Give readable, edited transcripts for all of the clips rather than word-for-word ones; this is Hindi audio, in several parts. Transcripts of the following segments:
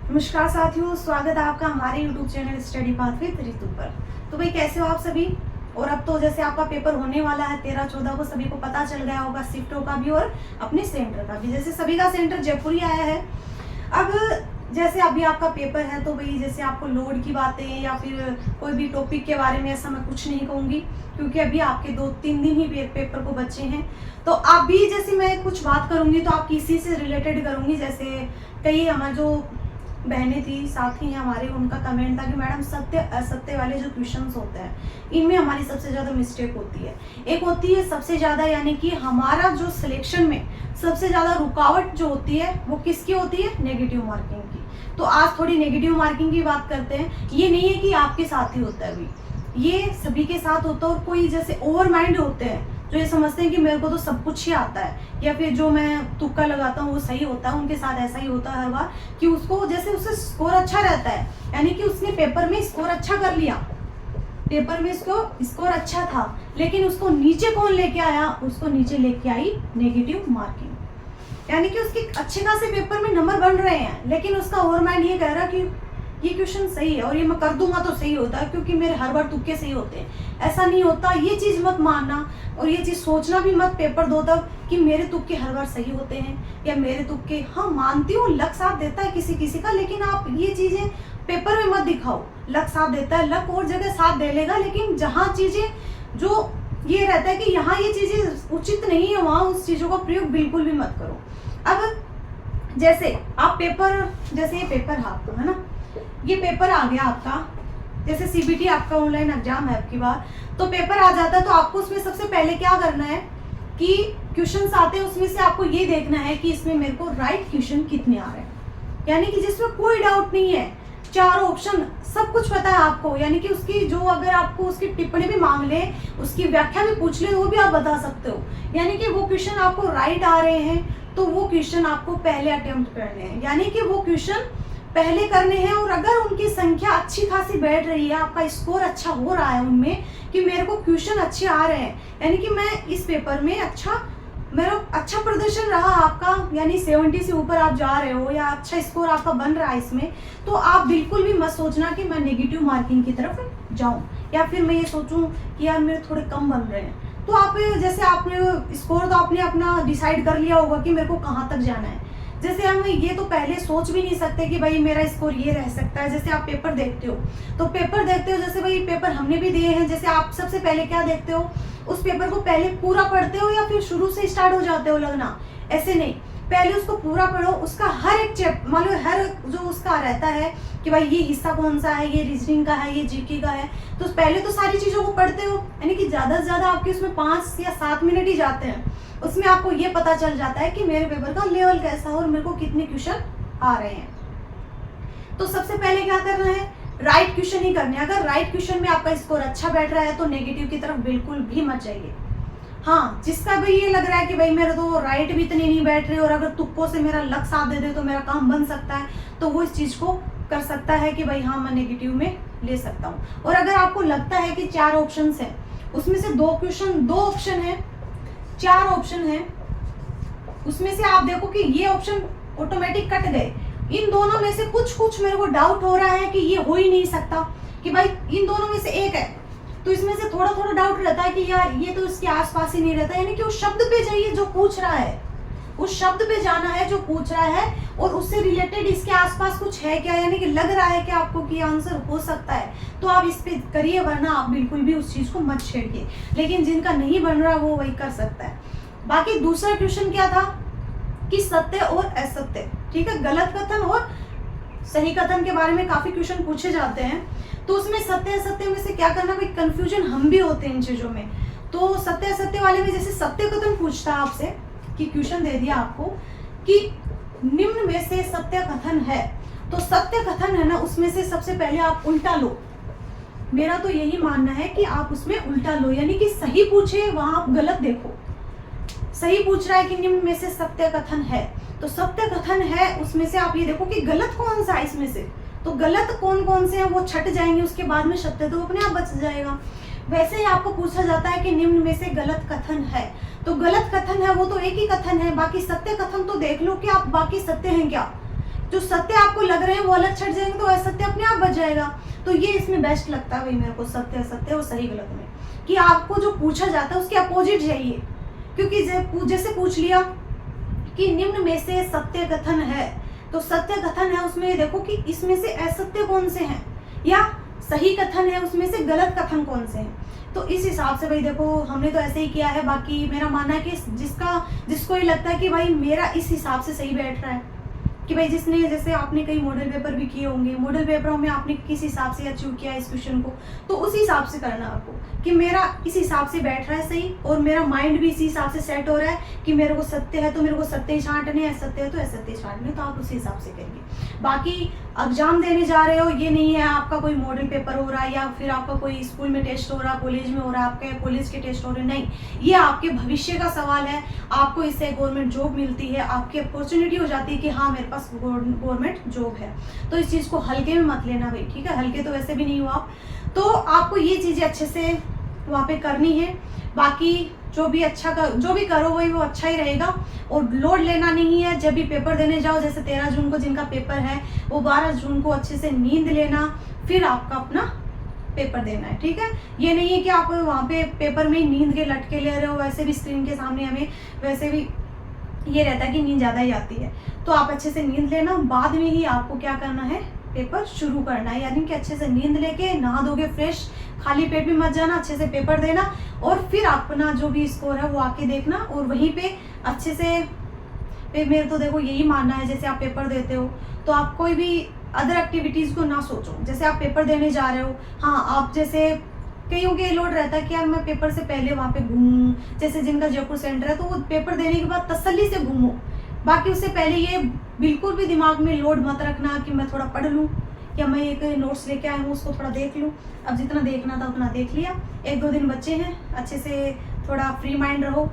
नमस्कार साथियों, स्वागत है आपका हमारे YouTube channel study path with Ritu पर। तो भाई कैसे हो आप सभी। और अब तो जैसे आपका पेपर होने वाला है 13-14 को, सभी को पता चल गया होगा शिफ्टों का भी और अपने सेंटर का भी। जैसे सभी का सेंटर जयपुर ही आया है। अब जैसे अभी आपका पेपर है तो भाई जैसे आपको लोड की बातें या फिर कोई भी टॉपिक के बारे में ऐसा मैं कुछ नहीं कहूँगी, क्योंकि अभी आपके 2-3 दिन ही पेपर को बचे हैं। तो आप भी जैसे मैं कुछ बात करूँगी तो आप इसी से रिलेटेड करूँगी। जैसे कई हमारे जो बहनें थी, साथी हैं हमारे, उनका कमेंट था कि मैडम सत्य असत्य वाले जो क्वेश्चंस होते हैं इनमें हमारी सबसे ज़्यादा मिस्टेक होती है। एक होती है सबसे ज़्यादा, यानी कि हमारा जो सिलेक्शन में सबसे ज़्यादा रुकावट जो होती है वो किसकी होती है, नेगेटिव मार्किंग की। तो आज थोड़ी नेगेटिव मार्किंग की बात करते हैं। ये नहीं है कि आपके साथ ही होता है, अभी ये सभी के साथ होता है। और कोई जैसे ओवर माइंड होते हैं जो ये समझते हैं कि मेरे को तो सब कुछ ही आता है, या फिर जो मैं तुक्का लगाता हूँ वो सही होता है, उनके साथ ऐसा ही होता है हर बार कि उसको जैसे उससे स्कोर अच्छा रहता है, यानी कि उसने पेपर में स्कोर अच्छा कर लिया, पेपर में इसको स्कोर अच्छा था, लेकिन उसको नीचे कौन लेके आया, उसको नीचे लेके आई नेगेटिव मार्किंग। यानी कि उसके अच्छे खासे पेपर में नंबर बन रहे हैं, लेकिन उसका ओवर माइंड ये कह रहा कि ये क्वेश्चन सही है और ये मैं कर दूंगा तो सही होता है, क्योंकि मेरे हर बार तुक्के सही होते हैं। ऐसा नहीं होता, ये चीज़ मत मानना और ये चीज़ सोचना भी मत पेपर दो तब कि मेरे तुक्के हर बार सही होते हैं या मेरे तुक्के, हाँ मानती हूँ लक साथ देता है किसी किसी का, लेकिन आप ये चीज़ें पेपर में मत दिखाओ। लक साथ देता है, लक और जगह साथ दे लेगा, लेकिन जहाँ चीज़ें जो ये रहता है कि यहाँ ये चीज़ें उचित नहीं है, वहाँ उस चीज़ों का प्रयोग बिल्कुल भी मत करो। अब जैसे आप पेपर, जैसे ये पेपर है आपको, है ना, ये पेपर आ गया आपका, जैसे सीबीटी आपका ऑनलाइन एग्जाम है आपकी बार, तो पेपर आ जाता है तो आपको उसमें सबसे पहले क्या करना है कि क्वेश्चंस आते हैं, उसमें से आपको ये देखना है कि इसमें मेरे को राइट क्वेश्चन कितने आ रहे हैं, यानी कि जिसमें कोई डाउट नहीं है, चारों ऑप्शन सब कुछ पता है आपको, यानी कि उसकी जो अगर आपको उसकी टिप्पणी भी मांग ले, उसकी व्याख्या भी पूछ ले, वो भी आप बता सकते हो। यानी कि वो क्वेश्चन आपको राइट आ रहे हैं तो वो क्वेश्चन आपको पहले अटेम्प्ट करने हैं, यानी कि वो क्वेश्चन पहले करने हैं। और अगर उनकी संख्या अच्छी खासी बैठ रही है, आपका स्कोर अच्छा हो रहा है उनमें कि मेरे को क्वेश्चन अच्छे आ रहे हैं, यानी कि मैं इस पेपर में मेरा अच्छा प्रदर्शन रहा आपका, यानी 70 से ऊपर आप जा रहे हो या अच्छा स्कोर आपका बन रहा है इसमें, तो आप बिल्कुल भी मत सोचना कि मैं नेगेटिव मार्किंग की तरफ जाऊं या फिर मैं ये सोचूं कि यार मेरे थोड़े कम बन रहे हैं। तो आप जैसे आपने स्कोर तो आपने अपना डिसाइड कर लिया होगा कि मेरे को कहाँ तक जाना है। जैसे हम ये तो पहले सोच भी नहीं सकते कि भाई मेरा स्कोर ये रह सकता है। जैसे आप पेपर देखते हो तो पेपर देखते हो, जैसे भाई पेपर हमने भी दिए हैं, जैसे आप सबसे पहले क्या देखते हो, उस पेपर को पहले पूरा पढ़ते हो या फिर शुरू से स्टार्ट हो जाते हो लगना, ऐसे नहीं, पहले उसको पूरा पढ़ो, उसका हर एक चैप्टर मान लो, हर जो उसका रहता है कि भाई ये हिस्सा कौन सा है, ये रीजनिंग का है, ये जीके का है, तो पहले तो सारी चीज़ों को पढ़ते हो, यानी कि ज़्यादा से ज़्यादा आपके उसमें 5 या 7 मिनट ही जाते हैं। उसमें आपको ये पता चल जाता है कि मेरे पेपर का लेवल कैसा है और मेरे को कितने क्वेश्चन आ रहे हैं। तो सबसे पहले क्या करना है, राइट क्वेश्चन ही करने हैं। अगर राइट क्वेश्चन में आपका स्कोर अच्छा बैठ रहा है तो नेगेटिव की तरफ बिल्कुल भी मत जाइए। हाँ, जिसका भी ये लग रहा है कि भाई मेरे तो राइट भी इतनी नहीं बैठ रही और अगर तुक्कों से मेरा लक साथ दे दे तो मेरा काम बन सकता है, तो वो इस चीज को कर सकता है कि भाई हाँ मैं नेगेटिव में ले सकता हूँ। और अगर आपको लगता है कि 4 ऑप्शन है, उसमें से 2 ऑप्शन है, 4 ऑप्शन है, उसमें से आप देखो कि ये ऑप्शन ऑटोमेटिक कट गए, इन दोनों में से कुछ मेरे को डाउट हो रहा है कि ये हो ही नहीं सकता, कि भाई इन दोनों में से एक है, तो इसमें से थोड़ा थोड़ा डाउट रहता है कि यार ये तो इसके आसपास ही नहीं रहता, यानी कि उस शब्द पे जाइए जो पूछ रहा है, उस शब्द पे जाना है जो पूछ रहा है, और उससे रिलेटेड इसके आसपास कुछ है क्या, यानी कि लग रहा है कि आपको कि आंसर हो सकता है, तो आप इस पे करिए, वरना आप बिल्कुल भी उस चीज को मत छेड़िए। लेकिन जिनका नहीं बन रहा वो वही कर सकता है। बाकी दूसरा क्वेश्चन क्या था कि सत्य और असत्य, ठीक है, गलत कथन और सही कथन के बारे में काफी क्वेश्चन पूछे जाते हैं, तो उसमें सत्य असत्य में से क्या करना, भाई कंफ्यूजन हम भी होते हैं इन चीजों में। तो सत्य असत्य वाले में जैसे सत्य कथन पूछता है आपसे कि क्वेश्चन दे दिया आपको कि निम्न में से सत्य कथन है, तो सत्य कथन है ना, उसमें से सबसे पहले आप उल्टा लो। मेरा तो यही मानना है कि आप उसमें उल्टा लो, यानी कि सही पूछे वहां आप गलत देखो। सही पूछ रहा है कि निम्न में से सत्य कथन है, तो सत्य कथन है उसमें से आप ये देखो कि गलत कौन सा है इसमें से, तो गलत कौन कौन से हैं वो छट जाएंगे, उसके बाद में सत्य तो अपने आप बच जाएगा। वैसे ही आपको पूछा जाता है कि निम्न में से गलत कथन है, तो गलत कथन है वो तो एक ही कथन है, बाकी सत्य कथन तो देख लो कि आप बाकी सत्य हैं क्या, जो सत्य आपको लग रहे हैं वो अलग छट जाएंगे तो असत्य अपने आप बच जाएगा। तो ये इसमें बेस्ट लगता है भाई मेरे को, सत्य असत्य और सही गलत में, कि आपको जो पूछा जाता है उसके अपोजिट जाइए। क्योंकि जैसे पूछ लिया कि निम्न में से सत्य कथन है, तो सत्य कथन है उसमें देखो कि इसमें से असत्य कौन से हैं, या सही कथन है उसमें से गलत कथन कौन से हैं। तो इस हिसाब से भाई देखो हमने तो ऐसे ही किया है। बाकी मेरा मानना है कि जिसको ये लगता है कि भाई मेरा इस हिसाब से सही बैठ रहा है, कि भाई जिसने, जैसे आपने कई मॉडल पेपर भी किए होंगे, मॉडल पेपरों में आपने किस हिसाब से अचीव किया इस क्वेश्चन को, तो उस हिसाब से करना आपको कि मेरा इस हिसाब से बैठ रहा है सही, और मेरा माइंड भी इसी हिसाब से सेट हो रहा है कि मेरे को सत्य है तो मेरे को सत्य ही छांटने, असत्य है तो असत्य छांटने, तो आप उसी हिसाब से करिए। बाकी एग्जाम देने जा रहे हो, ये नहीं है आपका कोई मॉडल पेपर हो रहा है या फिर आपका कोई स्कूल में टेस्ट हो रहा है, कॉलेज में हो रहा है, आपके कॉलेज के टेस्ट हो रहे हैं, नहीं, ये आपके भविष्य का सवाल है। आपको इससे गवर्नमेंट जॉब मिलती है, आपकी अपॉर्चुनिटी हो जाती है कि हाँ मेरे पास गवर्नमेंट जॉब है। तो इस चीज़ को हल्के में मत लेना भाई, ठीक है, हल्के तो वैसे भी नहीं हो आप। तो आपको ये चीज़ें अच्छे से वहाँ पे करनी है। बाकी जो भी करो वही वो अच्छा ही रहेगा, और लोड लेना नहीं है। जब भी पेपर देने जाओ, जैसे 13 जून को जिनका पेपर है वो 12 जून को अच्छे से नींद लेना, फिर आपका अपना पेपर देना है, ठीक है। ये नहीं है कि आप वहाँ पे पेपर में नींद के लटके ले रहे हो, वैसे भी स्क्रीन के सामने हमें वैसे भी ये रहता है कि नींद ज़्यादा ही आती है। तो आप अच्छे से नींद लेना, बाद में ही आपको क्या करना है, पेपर शुरू करना है। यानी कि अच्छे से नींद लेके नहा धोके फ्रेश, खाली पेट भी मत जाना, अच्छे से पेपर देना, और फिर अपना जो भी स्कोर है वो आके देखना, और वहीं पे अच्छे से मेरे तो देखो यही मानना है, जैसे आप पेपर देते हो तो आप कोई भी अदर एक्टिविटीज़ को ना सोचो। जैसे आप पेपर देने जा रहे हो, हाँ आप जैसे कईयों के लोड रहता है कि यार मैं पेपर से पहले वहाँ पे घूमूं, जैसे जिनका जयपुर सेंटर है तो वो पेपर देने के बाद तसल्ली से घूमो। बाकी उससे पहले ये बिल्कुल भी दिमाग में लोड मत रखना कि मैं थोड़ा पढ़ लूँ या मैं एक नोट्स लेके आई हूँ उसको थोड़ा देख लूँ। अब जितना देखना था उतना देख लिया, 1-2 दिन बच्चे हैं, अच्छे से थोड़ा फ्री माइंड रहो।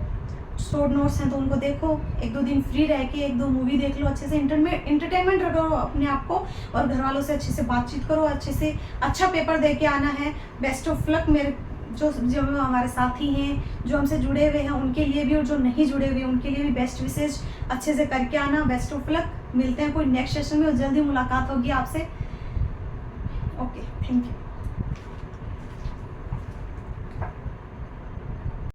शॉर्ट नोट्स हैं तो उनको देखो, 1-2 दिन फ्री रह के 1-2 मूवी देख लो, अच्छे से इंटरटेनमेंट रखो अपने आप को, और घर वालों से अच्छे से बातचीत करो, अच्छे से अच्छा पेपर दे के आना है। बेस्ट ऑफ लक मेरे जो हमारे साथी हैं, जो हमसे जुड़े हुए हैं उनके लिए भी, और जो नहीं जुड़े हुए उनके लिए भी बेस्ट विशेष, अच्छे से करके आना। बेस्ट ऑफ लक, मिलते हैं कोई नेक्स्ट सेशन में और जल्दी मुलाकात होगी आपसे। Okay, thank you.